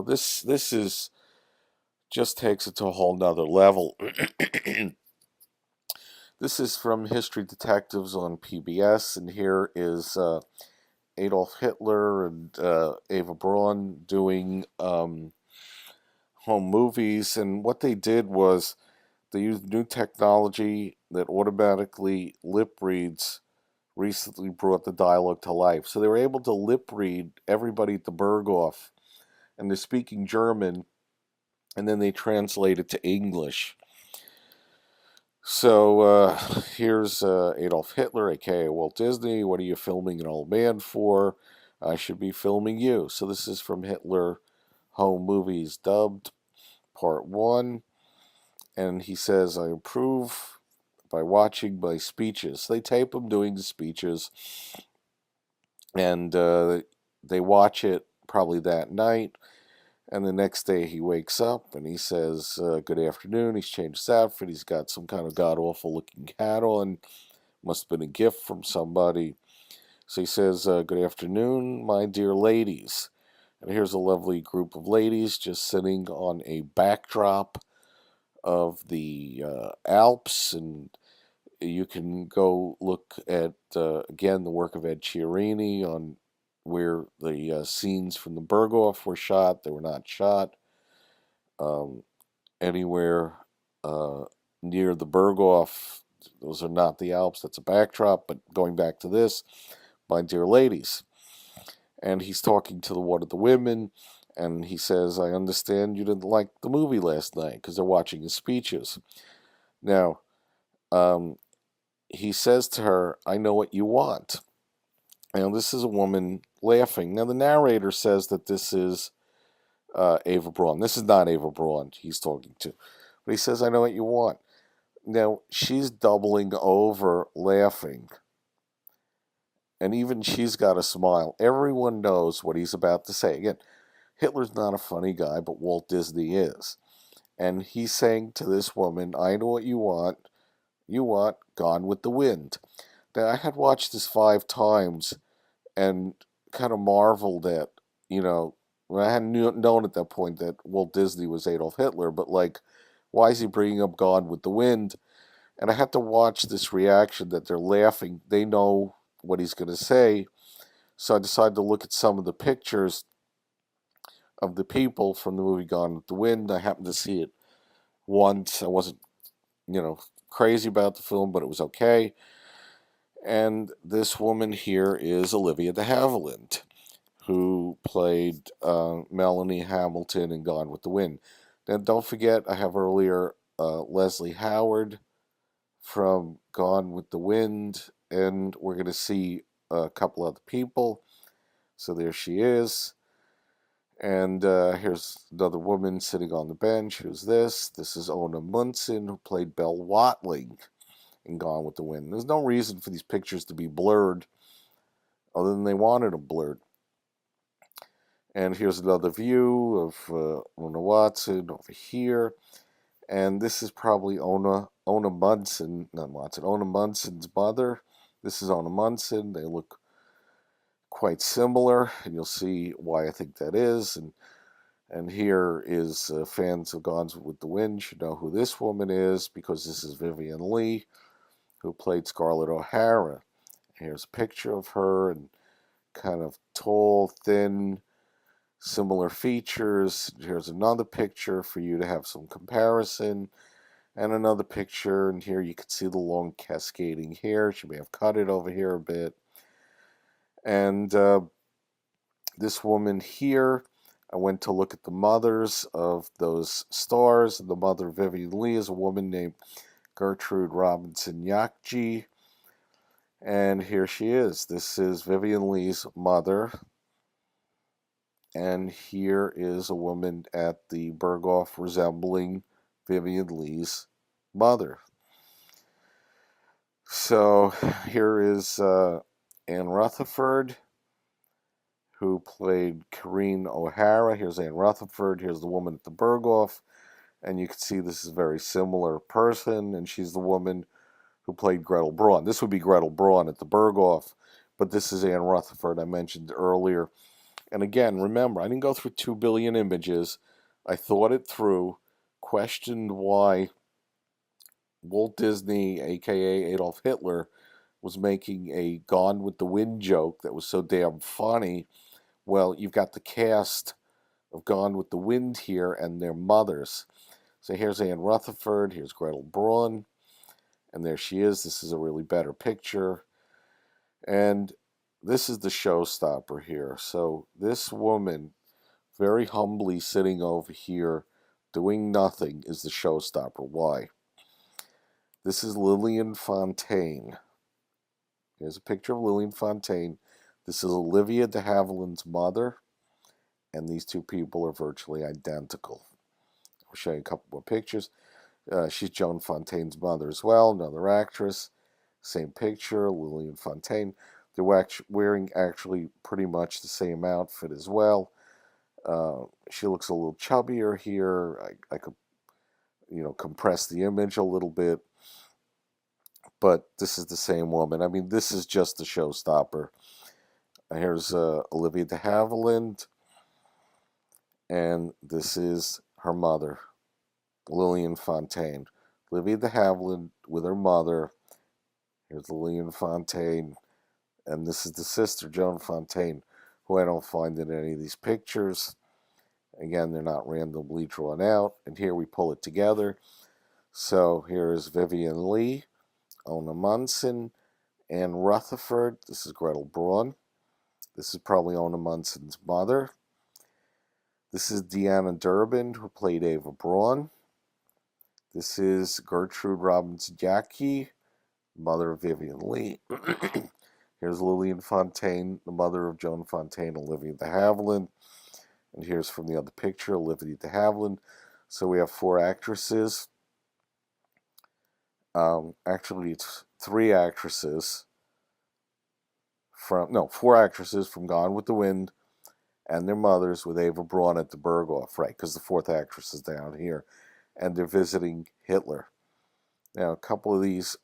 this is just takes it to a whole nother level. This is from History Detectives on PBS, and here is Adolf Hitler and Ava Braun doing home movies. And what they did was they used new technology that automatically lip reads, recently brought the dialogue to life. So they were able to lip read everybody at the Berghof, and they're speaking German, and then they translate it to English. So here's Adolf Hitler, aka Walt Disney. What are you filming an old man for? I should be filming you. So this is from Hitler Home Movies Dubbed, Part 1. And he says, I improve by watching my speeches. So they tape him doing the speeches, and they watch it probably that night. And the next day he wakes up and he says, good afternoon. He's changed his outfit. He's got some kind of god awful looking hat on. Must have been a gift from somebody. So he says, good afternoon, my dear ladies. And here's a lovely group of ladies just sitting on a backdrop of the Alps. And you can go look at, again, the work of Ed Chiarini on where the scenes from the Berghof were shot. They were not shot um, anywhere near the Berghof. Those are not the Alps. That's a backdrop. But going back to this, my dear ladies, and he's talking to one of the women, and he says, "I understand you didn't like the movie last night," because they're watching his speeches. Now, um, he says to her, "I know what you want." Now, this is a woman laughing. Now, the narrator says that this is Ava Braun. This is not Ava Braun he's talking to. But he says, I know what you want. Now, she's doubling over laughing. And even she's got a smile. Everyone knows what he's about to say. Again, Hitler's not a funny guy, but Walt Disney is. And he's saying to this woman, I know what you want. You want Gone with the Wind. Now, I had watched this 5 times and kind of marveled at, I hadn't known at that point that Walt Disney was Adolf Hitler, but like, why is he bringing up Gone with the Wind? And I had to watch this reaction that they're laughing. They know what he's going to say. So I decided to look at some of the pictures of the people from the movie Gone with the Wind. I happened to see it once. I wasn't, crazy about the film, but it was okay. And this woman here is Olivia de Havilland, who played Melanie Hamilton in Gone with the Wind. Now, don't forget, I have earlier Leslie Howard from Gone with the Wind, and we're going to see a couple other people. So there she is. And here's another woman sitting on the bench. Who's this? This is Ona Munson, who played Belle Watling in Gone with the Wind. There's no reason for these pictures to be blurred other than they wanted them blurred. And here's another view of Ona Watson over here. And this is probably Ona Munson, not Watson, Ona Munson's mother. This is Ona Munson. They look quite similar, and you'll see why I think that is. And here is fans of Gone with the Wind should know who this woman is, because this is Vivian Leigh, who played Scarlett O'Hara. Here's a picture of her, and kind of tall, thin, similar features. Here's another picture for you to have some comparison, and another picture, and here you can see the long cascading hair. She may have cut it over here a bit. And this woman here, I went to look at the mothers of those stars. The mother of Vivian Leigh is a woman named Gertrude Robinson Yakji. And here she is. This is Vivian Leigh's mother. And here is a woman at the Berghof resembling Vivian Leigh's mother. So here is Anne Rutherford, who played Corinne O'Hara. Here's Anne Rutherford. Here's the woman at the Berghof. And you can see this is a very similar person, and she's the woman who played Gretel Braun. This would be Gretel Braun at the Berghof, but this is Anne Rutherford I mentioned earlier. And again, remember, I didn't go through 2 billion images. I thought it through, questioned why Walt Disney, aka Adolf Hitler, was making a Gone with the Wind joke that was so damn funny. Well, you've got the cast of Gone with the Wind here and their mothers. So here's Anne Rutherford, here's Gretel Braun, and there she is. This is a really better picture. And this is the showstopper here. So this woman, very humbly sitting over here, doing nothing, is the showstopper. Why? This is Lillian Fontaine. Here's a picture of Lillian Fontaine. This is Olivia de Havilland's mother, and these two people are virtually identical. I'll show you a couple more pictures. She's Joan Fontaine's mother as well, another actress. Same picture, Lillian Fontaine. They're wearing actually pretty much the same outfit as well. She looks a little chubbier here. I could, compress the image a little bit, but this is the same woman. I mean, this is just a showstopper. Here's Olivia de Havilland, and this is her mother, Lillian Fontaine. Olivia de Havilland with her mother. Here's Lillian Fontaine, and this is the sister, Joan Fontaine, who I don't find in any of these pictures. Again, they're not randomly drawn out, and here we pull it together. So here is Vivian Leigh, Ona Munson, Anne Rutherford. This is Gretel Braun. This is probably Ona Munson's mother. This is Deanna Durbin, who played Ava Braun. This is Gertrude Robinson-Yackey, mother of Vivian Leigh. Here's Lillian Fontaine, the mother of Joan Fontaine, Olivia de Havilland. And here's from the other picture, Olivia de Havilland. So we have 4 actresses. Actually, it's 3 actresses 4 actresses from Gone with the Wind and their mothers with Ava Braun at the Berghof, right? Because the 4th actress is down here. And they're visiting Hitler. Now, a couple of these